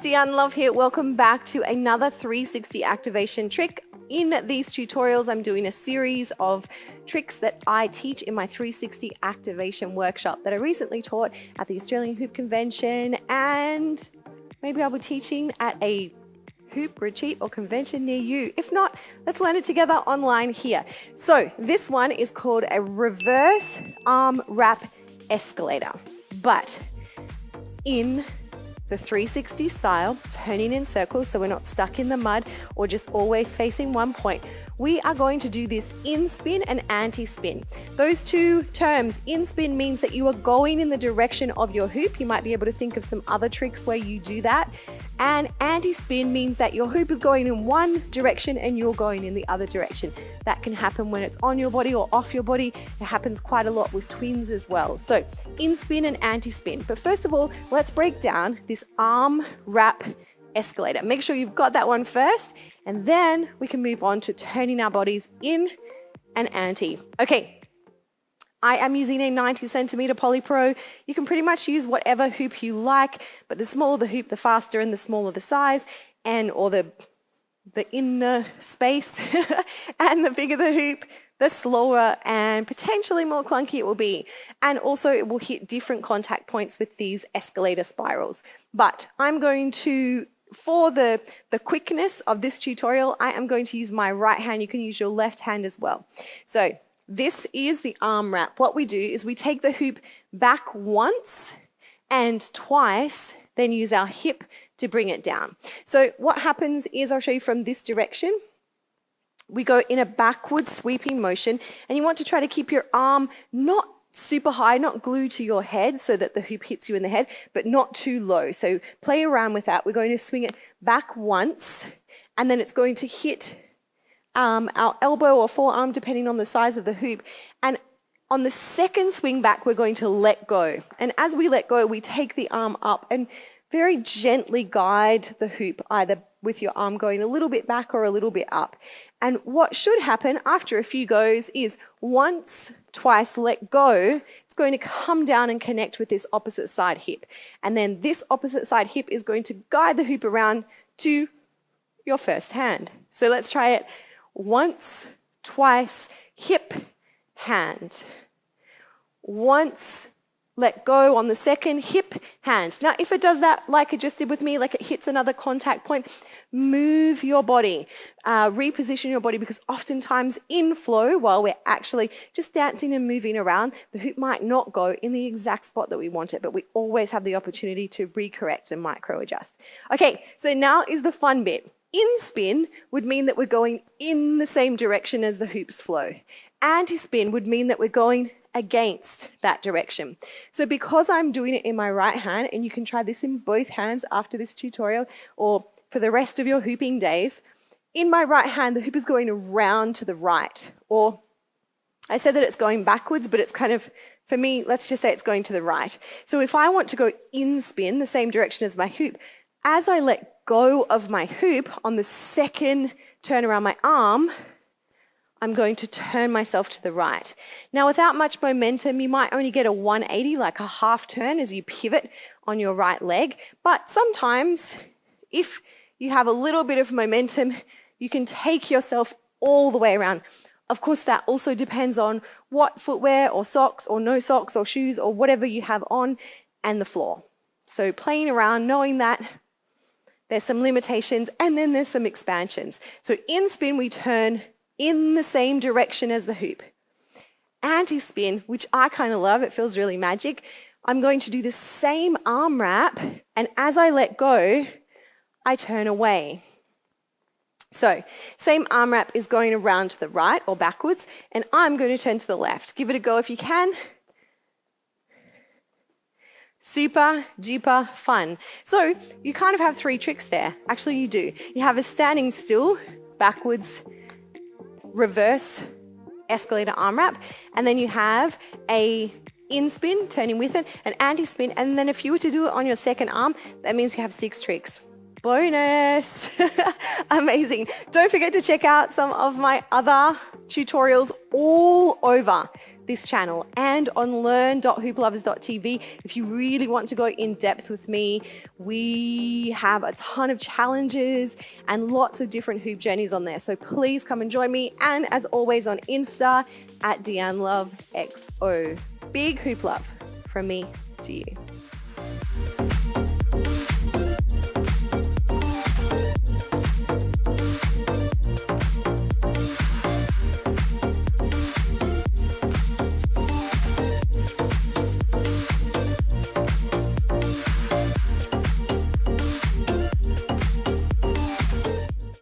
Deanne Love here. Welcome back to another 360 activation trick. In these tutorials, I'm doing a series of tricks that I teach in my 360 activation workshop that I recently taught at the Australian Hoop Convention, and maybe I'll be teaching at a hoop retreat or convention near you. If not, let's learn it together online here. So this one is called a reverse arm wrap escalator, but in the 360 style, turning in circles so we're not stuck in the mud or just always facing one point. We are going to do this in spin and anti-spin. Those two terms, in spin means that you are going in the direction of your hoop. You might be able to think of some other tricks where you do that. And anti-spin means that your hoop is going in one direction and you're going in the other direction. That can happen when it's on your body or off your body. It happens quite a lot with twins as well. So in spin and anti-spin. But first of all, let's break down this arm wrap escalator. Make sure you've got that one first, and then we can move on to turning our bodies in and anti. Okay, I am using a 90 centimeter Poly Pro. You can pretty much use whatever hoop you like, but the smaller the hoop, the faster, and the smaller the size, or the inner space, and the bigger the hoop, the slower and potentially more clunky it will be. And also it will hit different contact points with these escalator spirals. But I'm going to, for the quickness of this tutorial, I am going to use my right hand. You can use your left hand as well. So this is the arm wrap. What we do is we take the hoop back once and twice, then use our hip to bring it down. So what happens is, I'll show you from this direction. We go in a backward sweeping motion, and you want to try to keep your arm not super high, not glued to your head so that the hoop hits you in the head, but not too low. So play around with that. We're going to swing it back once, and then it's going to hit our elbow or forearm, depending on the size of the hoop. And on the second swing back, we're going to let go. And as we let go, we take the arm up and very gently guide the hoop, either with your arm going a little bit back or a little bit up. And what should happen after a few goes is once, twice, let go, it's going to come down and connect with this opposite side hip. And then this opposite side hip is going to guide the hoop around to your first hand. So let's try it. Once, twice, hip, hand. Once, let go on the second, hip, hand. Now, if it does that like it just did with me, like it hits another contact point, move your body, reposition your body, because oftentimes in flow, while we're actually just dancing and moving around, the hoop might not go in the exact spot that we want it, but we always have the opportunity to recorrect and micro adjust. Okay, so now is the fun bit. In spin would mean that we're going in the same direction as the hoop's flow. Anti-spin would mean that we're going against that direction. So because I'm doing it in my right hand, and you can try this in both hands after this tutorial or for the rest of your hooping days, in my right hand, the hoop is going around to the right. Or I said that it's going backwards, but it's kind of, for me, let's just say it's going to the right. So if I want to go in spin, the same direction as my hoop, as I let go of my hoop on the second turn around my arm, I'm going to turn myself to the right. Now, without much momentum, you might only get a 180, like a half turn as you pivot on your right leg. But sometimes, if you have a little bit of momentum, you can take yourself all the way around. Of course, that also depends on what footwear or socks or no socks or shoes or whatever you have on, and the floor. So playing around, knowing that there's some limitations and then there's some expansions. So in spin, we turn in the same direction as the hoop. Anti-spin, which I kind of love, it feels really magic. I'm going to do the same arm wrap, and as I let go, I turn away. So same arm wrap is going around to the right or backwards, and I'm going to turn to the left. Give it a go if you can. Super duper fun. So you kind of have three tricks there. Actually, you do. You have a standing still, backwards, reverse escalator arm wrap, and then you have a in spin, turning with it, an anti-spin, and then if you were to do it on your second arm, that means you have 6 tricks. Bonus! Amazing. Don't forget to check out some of my other tutorials all over this channel and on learn.hooplovers.tv. If you really want to go in depth with me, we have a ton of challenges and lots of different hoop journeys on there. So please come and join me. And as always on Insta at DeanneLoveXO. Big hoop love from me to you.